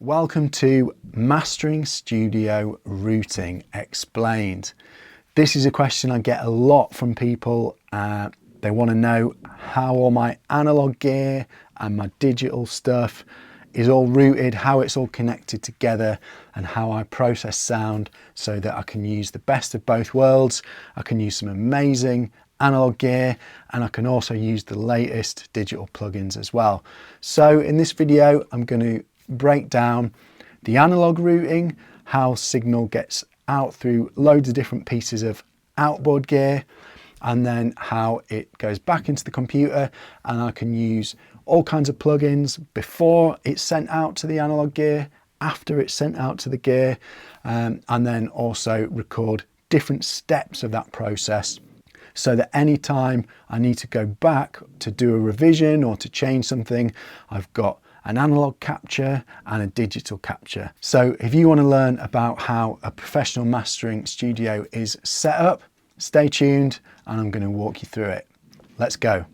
Welcome to Mastering Studio Routing Explained. This is a question I get a lot from people. They want to know how all my analog gear and my digital stuff is all routed, how it's all connected together, and how I process sound so that I can use the best of both worlds. I can use some amazing analog gear and I can also use the latest digital plugins as well. So in this video, I'm going to break down the analog routing, how signal gets out through loads of different pieces of outboard gear, and then how it goes back into the computer, and I can use all kinds of plugins before it's sent out to the analog gear, after it's sent out to the gear, and then also record different steps of that process so that anytime I need to go back to do a revision or to change something, I've got an analog capture and a digital capture. So if you want to learn about how a professional mastering studio is set up, stay tuned and I'm going to walk you through it. Let's go.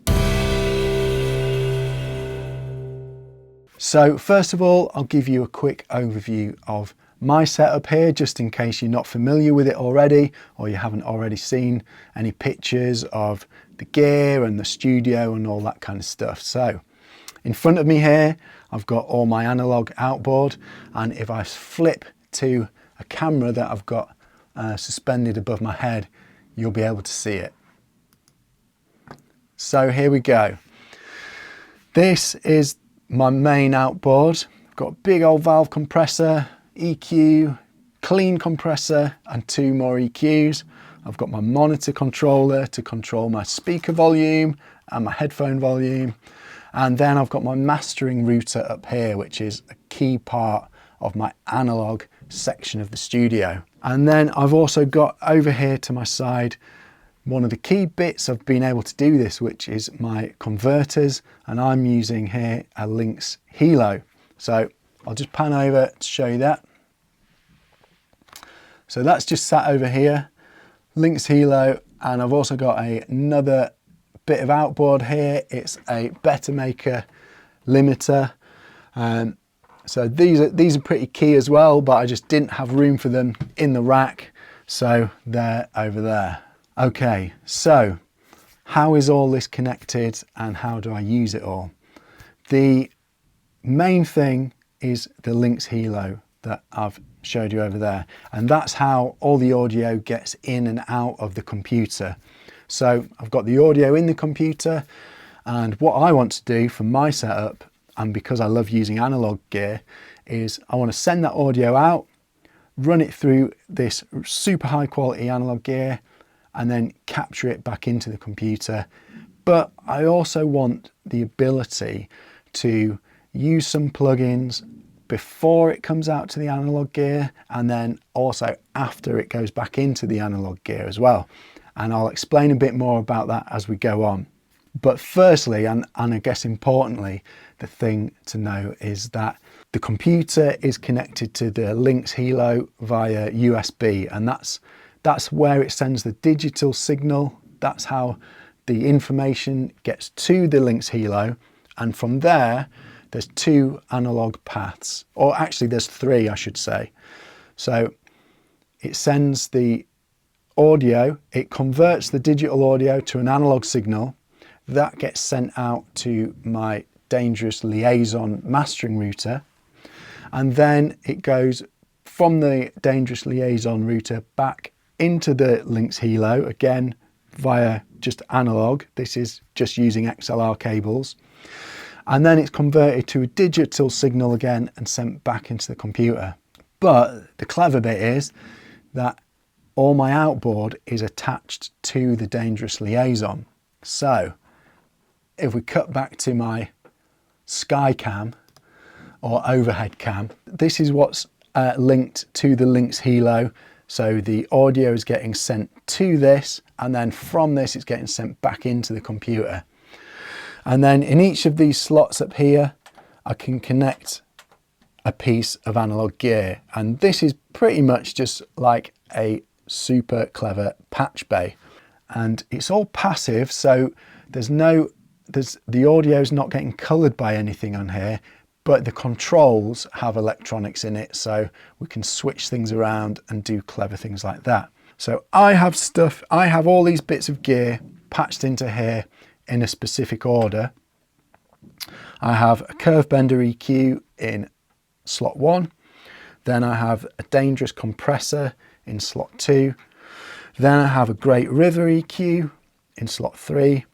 So first of all, I'll give you a quick overview of my setup here, just in case you're not familiar with it already, or you haven't already seen any pictures of the gear and the studio and all that kind of stuff. So in front of me here, I've got all my analog outboard, and if I flip to a camera that I've got suspended above my head, you'll be able to see it. So here we go. This is my main outboard. I've got a big old valve compressor, EQ, clean compressor, and two more EQs. I've got my monitor controller to control my speaker volume and my headphone volume. And then I've got my mastering router up here, which is a key part of my analog section of the studio. And then I've also got over here to my side one of the key bits of being able to do this, which is my converters, and I'm using here a Lynx Hilo. So I'll just pan over to show you that. So that's just sat over here, Lynx Hilo, and I've also got another bit of outboard here. It's a Better Maker limiter. So these are pretty key as well, but I just didn't have room for them in the rack, so they're over there. Okay, so how is all this connected and how do I use it all? The main thing is the Lynx Hilo that I've showed you over there, and that's how all the audio gets in and out of the computer. So I've got the audio in the computer, and what I want to do for my setup, and because I love using analog gear, is I want to send that audio out, run it through this super high quality analog gear, and then capture it back into the computer. But I also want the ability to use some plugins before it comes out to the analog gear, and then also after it goes back into the analog gear as well. And I'll explain a bit more about that as we go on. But firstly, and I guess importantly, the thing to know is that the computer is connected to the Lynx Hilo via USB, and that's where it sends the digital signal. That's how the information gets to the Lynx Hilo, and from there there's two analog paths, or actually there's three, I should say. So it sends the audio, it converts the digital audio to an analog signal that gets sent out to my dangerous liaison mastering router, and then it goes from the dangerous liaison router back into the Lynx Hilo, again via just analog. This is just using XLR cables, and then it's converted to a digital signal again and sent back into the computer. But the clever bit is that all my outboard is attached to the dangerous liaison. So if we cut back to my sky cam or overhead cam, this is what's linked to the Lynx Hilo. So the audio is getting sent to this, and then from this it's getting sent back into the computer. And then in each of these slots up here, I can connect a piece of analog gear, and this is pretty much just like a super clever patch bay, and it's all passive, so the audio is not getting colored by anything on here, but the controls have electronics in it, so we can switch things around and do clever things like that. So I have all these bits of gear patched into here in a specific order. I have a curve bender EQ in slot 1, then I have a dangerous compressor in slot 2, then I have a great river EQ in slot 3,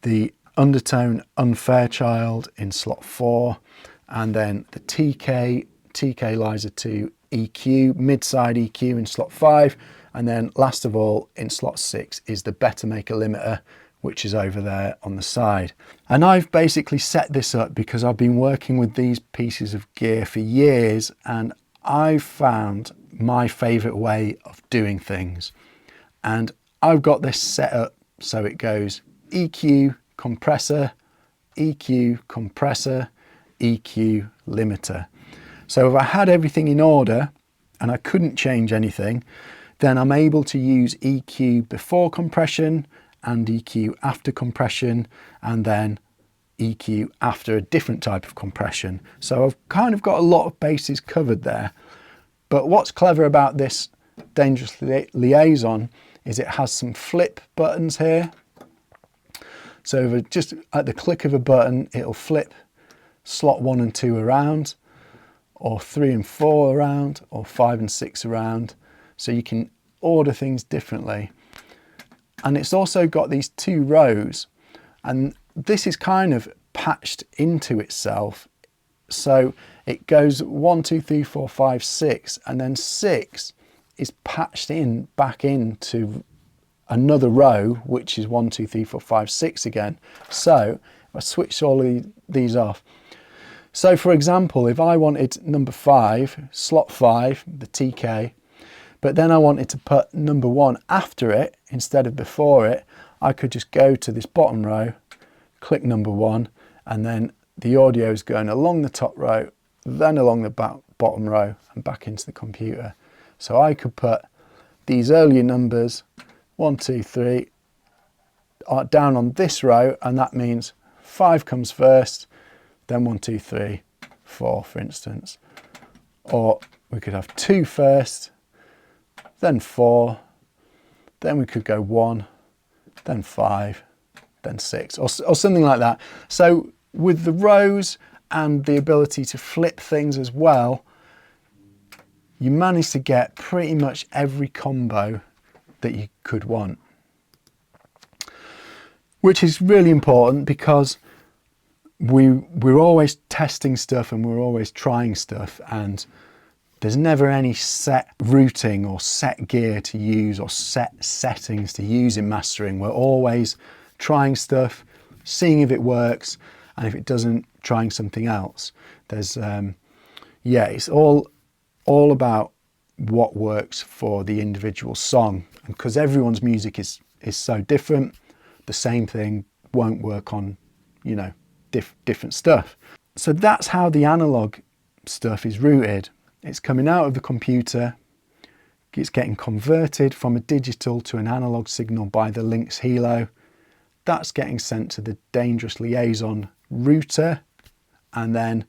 the undertone unfairchild in slot 4, and then the TK Liza 2 EQ, mid-side EQ in slot 5, and then last of all in slot 6 is the Better Maker limiter, which is over there on the side. And I've basically set this up because I've been working with these pieces of gear for years, and I've found my favourite way of doing things. And I've got this set up so it goes EQ, compressor, EQ, compressor, EQ, limiter. So if I had everything in order and I couldn't change anything, then I'm able to use EQ before compression and EQ after compression, and then EQ after a different type of compression. So I've kind of got a lot of bases covered there. But what's clever about this Dangerous Liaison is it has some flip buttons here. So if just at the click of a button, it'll flip slot 1 and 2 around, or 3 and 4 around, or 5 and 6 around. So you can order things differently. And it's also got these 2 rows, and this is kind of patched into itself. So it goes 1, 2, 3, 4, 5, 6, and then 6 is patched in back into another row, which is 1, 2, 3, 4, 5, 6 again. So if I switch all of these off. So for example, if I wanted number 5, slot 5, the TK, but then I wanted to put number 1 after it instead of before it, I could just go to this bottom row, click number 1, and then the audio is going along the top row, then along the bottom row and back into the computer. So I could put these earlier numbers, 1, 2, 3, down on this row, and that means 5 comes first, then 1, 2, 3, 4, for instance. Or we could have 2 first, then 4, then we could go 1, then 5, then 6, or something like that. So with the rows and the ability to flip things as well, you manage to get pretty much every combo that you could want. Which is really important because we're always testing stuff and we're always trying stuff, and there's never any set routing or set gear to use or set settings to use in mastering. We're always trying stuff, seeing if it works, and if it doesn't, trying something else. There's yeah, it's all about what works for the individual song, and because everyone's music is so different, the same thing won't work on, you know, different stuff. So that's how the analog stuff is routed. It's coming out of the computer, it's getting converted from a digital to an analog signal by the Lynx Helo. That's getting sent to the Dangerous Liaison router, and then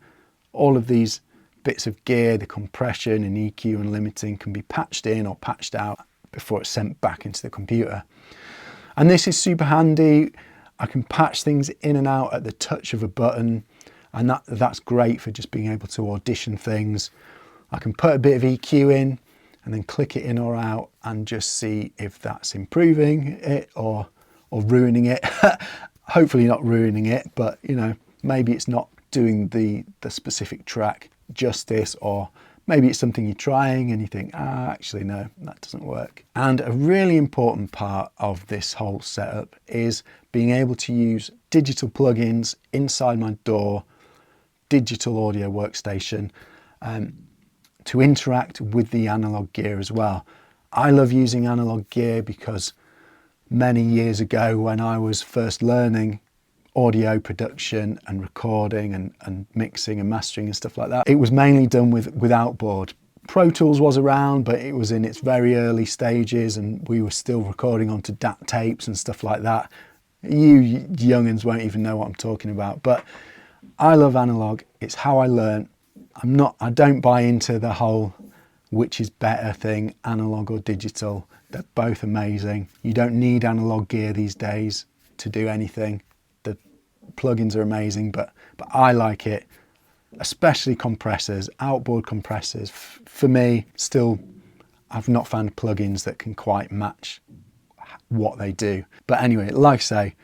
all of these bits of gear, the compression and EQ and limiting, can be patched in or patched out before it's sent back into the computer. And this is super handy. I can patch things in and out at the touch of a button, and that's great for just being able to audition things. I can put a bit of EQ in and then click it in or out and just see if that's improving it or ruining it. Hopefully not ruining it, but you know, maybe it's not doing the specific track justice, or maybe it's something you're trying and you think, actually no, that doesn't work. And a really important part of this whole setup is being able to use digital plugins inside my DAW digital audio workstation to interact with the analog gear as well. I love using analog gear because many years ago, when I was first learning audio production and recording and mixing and mastering and stuff like that, it was mainly done with outboard. Pro Tools was around, but it was in its very early stages and we were still recording onto DAT tapes and stuff like that. You youngins won't even know what I'm talking about, but I love analog. It's how I learn. I don't buy into the whole which is better thing, analog or digital. They're both amazing. You don't need analog gear these days to do anything. The plugins are amazing, but I like it, especially compressors, outboard compressors. For me, still, I've not found plugins that can quite match what they do. But anyway, like I say,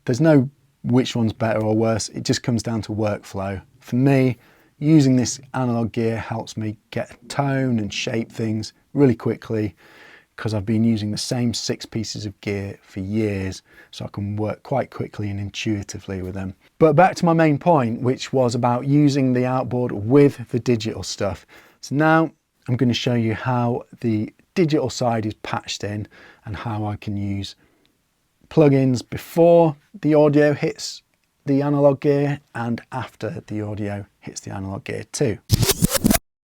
there's no which one's better or worse. It just comes down to workflow. For me, using this analog gear helps me get tone and shape things really quickly, because I've been using the same 6 pieces of gear for years, so I can work quite quickly and intuitively with them. But back to my main point, which was about using the outboard with the digital stuff. So now I'm going to show you how the digital side is patched in and how I can use plugins before the audio hits the analog gear and after the audio hits the analog gear too.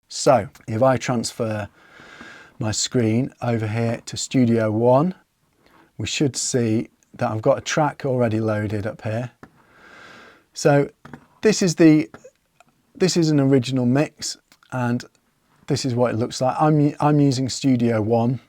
So if I transfer my screen over here to Studio One, we should see that I've got a track already loaded up here. So this is an original mix, and this is what it looks like. I'm using Studio One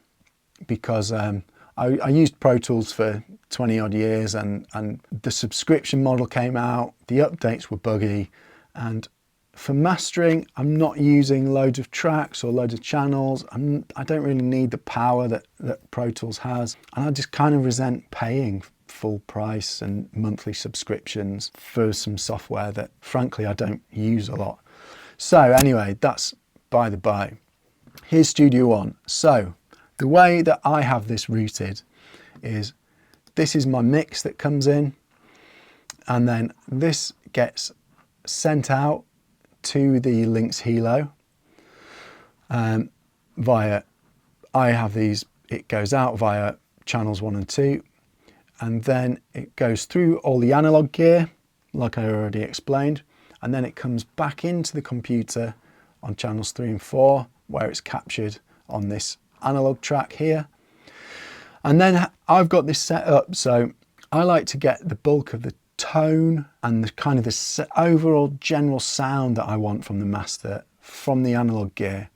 because I used Pro Tools for 20 odd years, and the subscription model came out, the updates were buggy, and for mastering, I'm not using loads of tracks or loads of channels. I don't really need the power that Pro Tools has, and I just kind of resent paying full price and monthly subscriptions for some software that frankly I don't use a lot. So anyway, that's by the by. Here's Studio One. So the way that I have this routed is, this is my mix that comes in, and then this gets sent out to the Lynx Hilo via, I have these, it goes out via channels 1 and 2, and then it goes through all the analog gear, like I already explained, and then it comes back into the computer on channels 3 and 4, where it's captured on this analog track here. And then I've got this set up, so I like to get the bulk of the tone and the kind of the overall general sound that I want from the master from the analog gear,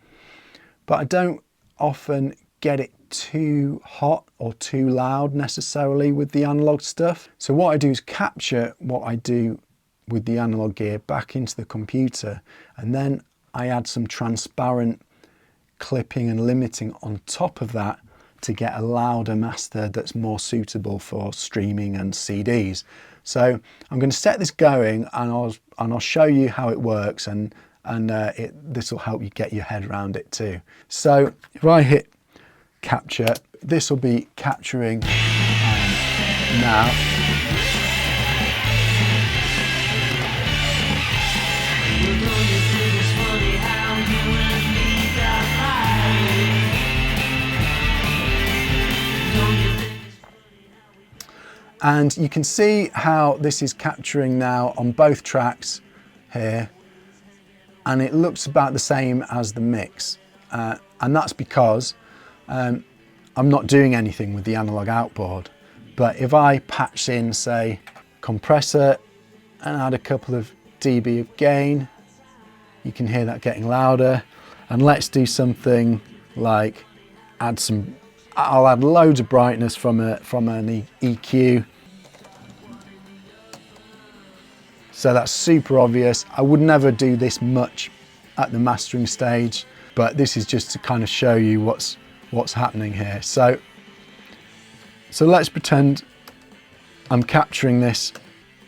but I don't often get it too hot or too loud necessarily with the analog stuff. So what I do is capture what I do with the analog gear back into the computer, and then I add some transparent clipping and limiting on top of that to get a louder master that's more suitable for streaming and CDs. So I'm going to set this going, and I'll show you how it works, and this will help you get your head around it too. So if I hit capture, this will be capturing now. And you can see how this is capturing now on both tracks here, and it looks about the same as the mix, and that's because I'm not doing anything with the analog outboard. But if I patch in, say, compressor and add a couple of dB of gain, you can hear that getting louder. And let's do something like I'll add loads of brightness from an EQ. So that's super obvious. I would never do this much at the mastering stage, but this is just to kind of show you what's happening here. So let's pretend I'm capturing this,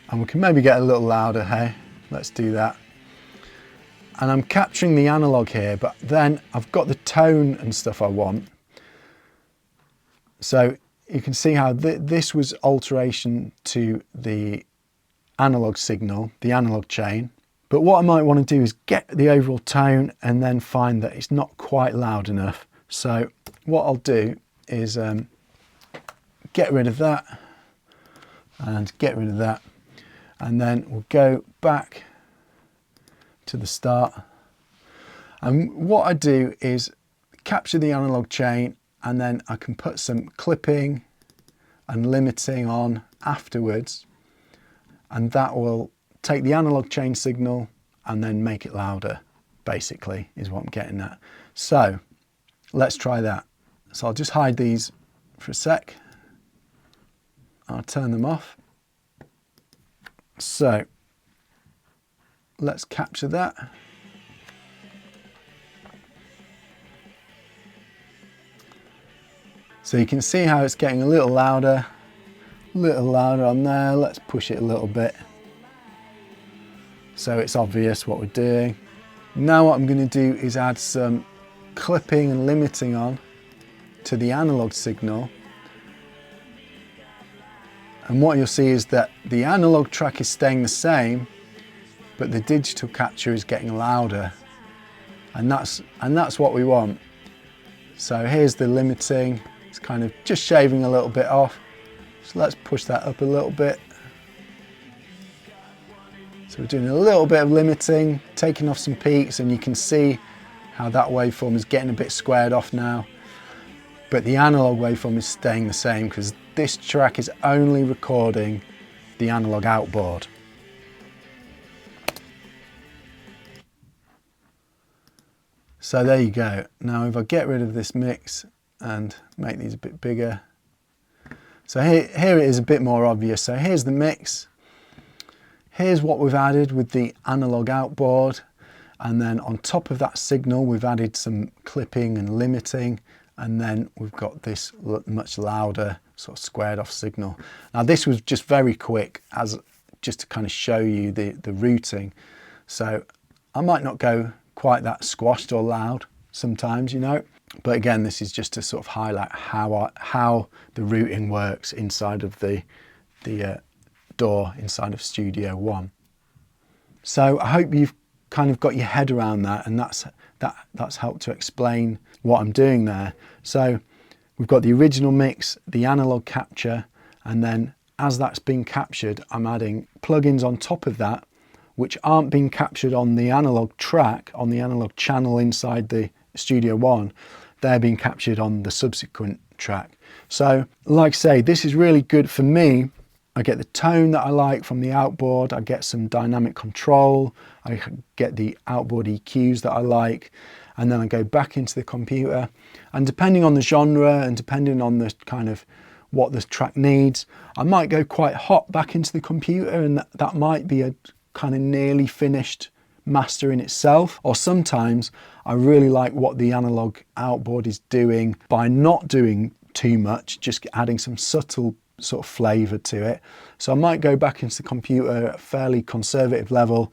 and we can maybe get a little louder. Hey, let's do that. And I'm capturing the analog here, but then I've got the tone and stuff I want. So you can see how this was alteration to the analog signal, the analog chain. But what I might want to do is get the overall tone and then find that it's not quite loud enough. So what I'll do is get rid of that and get rid of that. And then we'll go back to the start. And what I do is capture the analog chain, and then I can put some clipping and limiting on afterwards, and that will take the analog chain signal and then make it louder, basically, is what I'm getting at. So let's try that. So I'll just hide these for a sec. I'll turn them off. So let's capture that. So you can see how it's getting a little louder on there. Let's push it a little bit so it's obvious what we're doing. Now what I'm going to do is add some clipping and limiting on to the analog signal. And what you'll see is that the analog track is staying the same, but the digital capture is getting louder. And that's what we want. So here's the limiting. It's kind of just shaving a little bit off. So let's push that up a little bit. So we're doing a little bit of limiting, taking off some peaks, and you can see how that waveform is getting a bit squared off now. But the analog waveform is staying the same because this track is only recording the analog outboard. So there you go. Now if I get rid of this mix and make these a bit bigger. So here it is a bit more obvious. So here's the mix. Here's what we've added with the analog outboard. And then on top of that signal, we've added some clipping and limiting. And then we've got this much louder sort of squared off signal. Now this was just very quick as just to kind of show you the routing. So I might not go quite that squashed or loud sometimes, you know. But again, this is just to sort of highlight how the routing works inside of the DAW inside of Studio One. So I hope you've kind of got your head around that, and that's helped to explain what I'm doing there. So we've got the original mix, the analog capture, and then as that's being captured, I'm adding plugins on top of that, which aren't being captured on the analog track, on the analog channel inside the Studio One. They're being captured on the subsequent track. So like I say, this is really good for me. I get the tone that I like from the outboard, I get some dynamic control, I get the outboard EQs that I like, and then I go back into the computer, and depending on the genre and depending on the kind of what the track needs, I might go quite hot back into the computer, and that might be a kind of nearly finished master in itself. Or sometimes I really like what the analog outboard is doing by not doing too much, just adding some subtle sort of flavor to it. So I might go back into the computer at a fairly conservative level,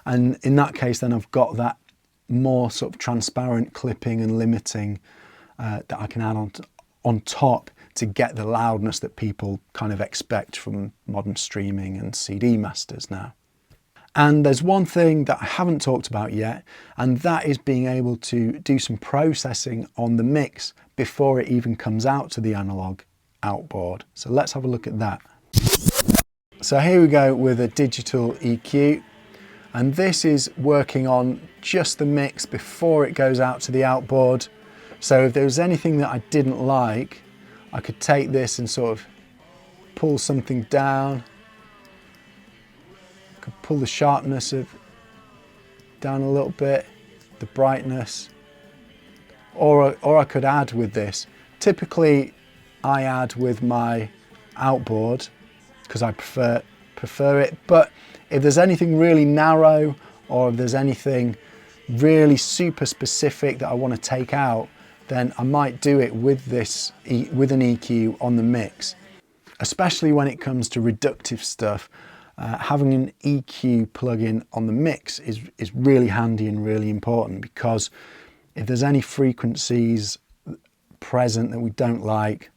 and in that case then I've got that more sort of transparent clipping and limiting that I can add on top to get the loudness that people kind of expect from modern streaming and CD masters now. And there's one thing that I haven't talked about yet, and that is being able to do some processing on the mix before it even comes out to the analog outboard. So let's have a look at that. So here we go with a digital EQ, and this is working on just the mix before it goes out to the outboard. So if there was anything that I didn't like, I could take this and sort of pull something down. Could pull the sharpness down a little bit, the brightness, or I could add with this. Typically I add with my outboard because I prefer it, but if there's anything really narrow or if there's anything really super specific that I want to take out, then I might do it with this, with an EQ on the mix. Especially when it comes to reductive stuff, having an EQ plugin on the mix is really handy and really important, because if there's any frequencies present that we don't like,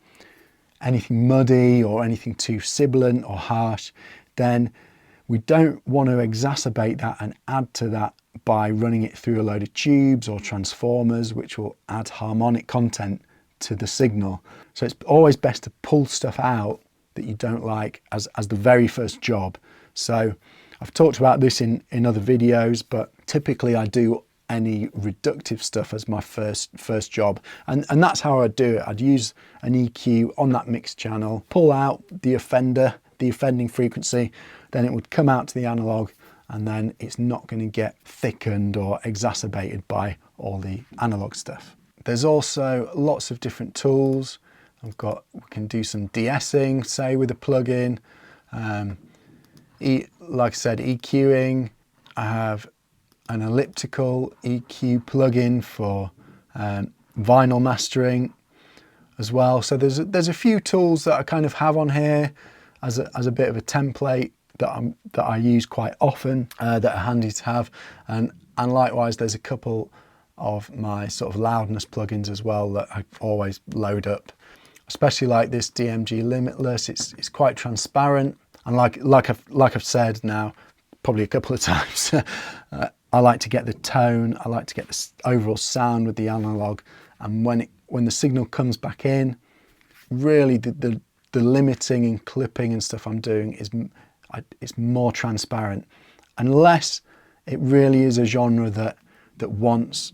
anything muddy or anything too sibilant or harsh, then we don't want to exacerbate that and add to that by running it through a load of tubes or transformers, which will add harmonic content to the signal. So it's always best to pull stuff out that you don't like as the very first job. So I've talked about this in other videos, but typically I do any reductive stuff as my first job, and that's how I'd do it. I'd use an EQ on that mix channel, pull out the offending frequency, then it would come out to the analog, and then it's not going to get thickened or exacerbated by all the analog stuff. There's also lots of different tools. We can do some de-essing, say, with a plugin. Like I said, EQing. I have an elliptical EQ plugin for vinyl mastering as well. So there's a few tools that I kind of have on here as a bit of a template that I use quite often, that are handy to have. And likewise, there's a couple of my sort of loudness plugins as well that I always load up, especially like this DMG Limitless. It's quite transparent, and like I've said now probably a couple of times, I like to get the tone, I like to get the overall sound with the analog, and when the signal comes back in, really the limiting and clipping and stuff I'm doing is more transparent, unless it really is a genre that wants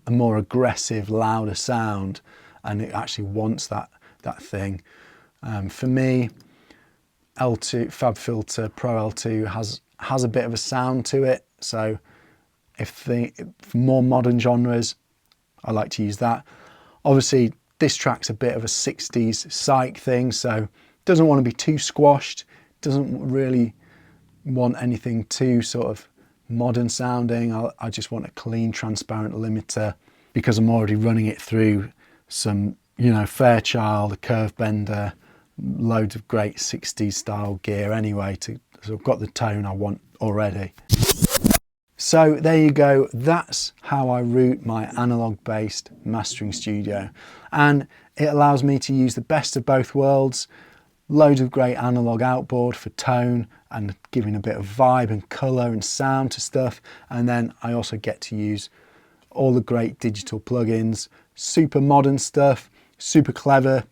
a more aggressive, louder sound, and it actually wants that thing. For me, L2 Fab Filter Pro L2 has a bit of a sound to it, so for more modern genres, I like to use that. Obviously, this track's a bit of a 60s psych thing, so doesn't want to be too squashed, doesn't really want anything too sort of modern sounding. I just want a clean, transparent limiter, because I'm already running it through some, Fairchild, a Curve Bender, loads of great 60s style gear anyway, so I've got the tone I want already. So there you go, that's how I route my analog based mastering studio, and it allows me to use the best of both worlds. Loads of great analog outboard for tone and giving a bit of vibe and colour and sound to stuff, and then I also get to use all the great digital plugins, super modern stuff, super clever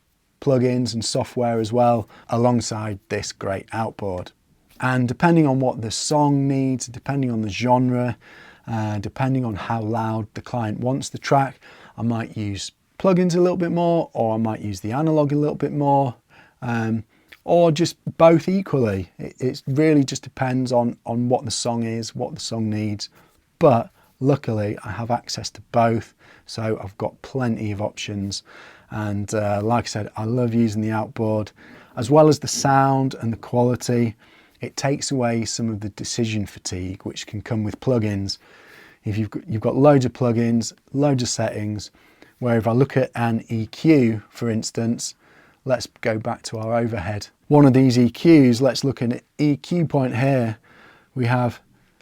plugins and software as well, alongside this great outboard. And depending on what the song needs, depending on the genre, depending on how loud the client wants the track, I might use plugins a little bit more, or I might use the analog a little bit more, or just both equally. It really just depends on what the song is, what the song needs. But luckily I have access to both, so I've got plenty of options. And like I said, I love using the outboard, as well as the sound and the quality. It takes away some of the decision fatigue which can come with plugins. If you've got loads of plugins, loads of settings, where if I look at an EQ, for instance, let's go back to our overhead. One of these EQs, let's look at an EQ point here. We have,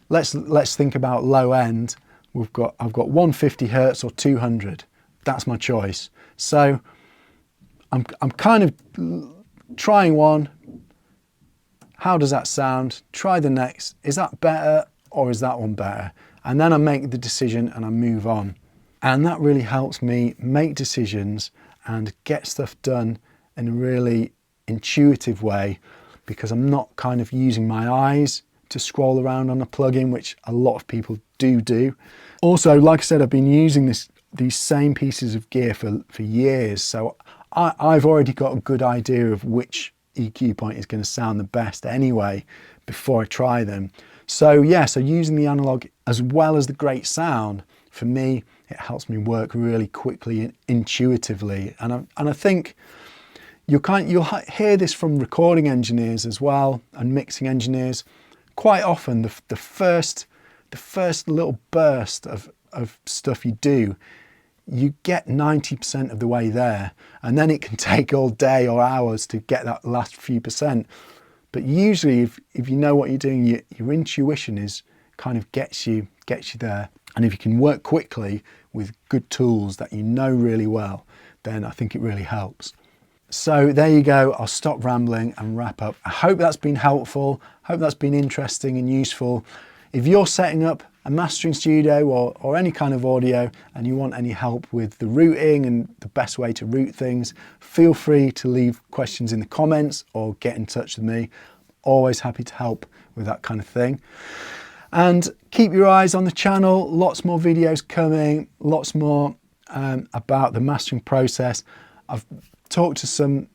let's think about low end. I've got 150 Hertz or 200. That's my choice. So I'm kind of trying one. How does that sound? Try the next. Is that better or is that one better? And then I make the decision and I move on. And that really helps me make decisions and get stuff done in a really intuitive way, because I'm not kind of using my eyes to scroll around on a plugin, which a lot of people do. Also, like I said, I've been using these same pieces of gear for years, so I've already got a good idea of which EQ point is going to sound the best anyway before I try them. So yeah, so using the analog as well as the great sound, for me, it helps me work really quickly and intuitively. And I think you'll hear this from recording engineers as well, and mixing engineers. Quite often the first little burst of stuff you do, you get 90% of the way there, and then it can take all day or hours to get that last few percent. But usually if you know what you're doing, your intuition is kind of gets you there. And if you can work quickly with good tools that you know really well, then I think it really helps. So there you go, I'll stop rambling and wrap up. I hope that's been helpful, hope that's been interesting and useful. If you're setting up a mastering studio or any kind of audio and you want any help with the routing and the best way to route things, feel free to leave questions in the comments or get in touch with me. Always happy to help with that kind of thing. And keep your eyes on the channel, lots more videos coming, lots more about the mastering process. I've talked to some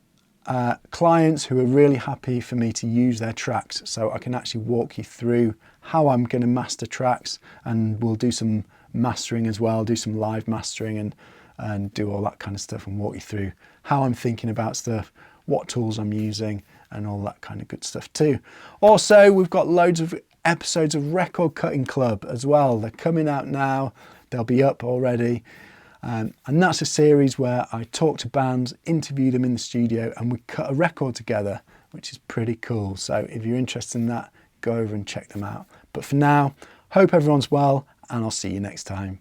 clients who are really happy for me to use their tracks, so I can actually walk you through how I'm going to master tracks, and we'll do some mastering as well, do some live mastering and do all that kind of stuff, and walk you through how I'm thinking about stuff, what tools I'm using, and all that kind of good stuff too. Also, we've got loads of episodes of Record Cutting Club as well. They're coming out now, they'll be up already. And that's a series where I talk to bands, interview them in the studio, and we cut a record together, which is pretty cool. So if you're interested in that, go over and check them out. But for now, hope everyone's well, and I'll see you next time.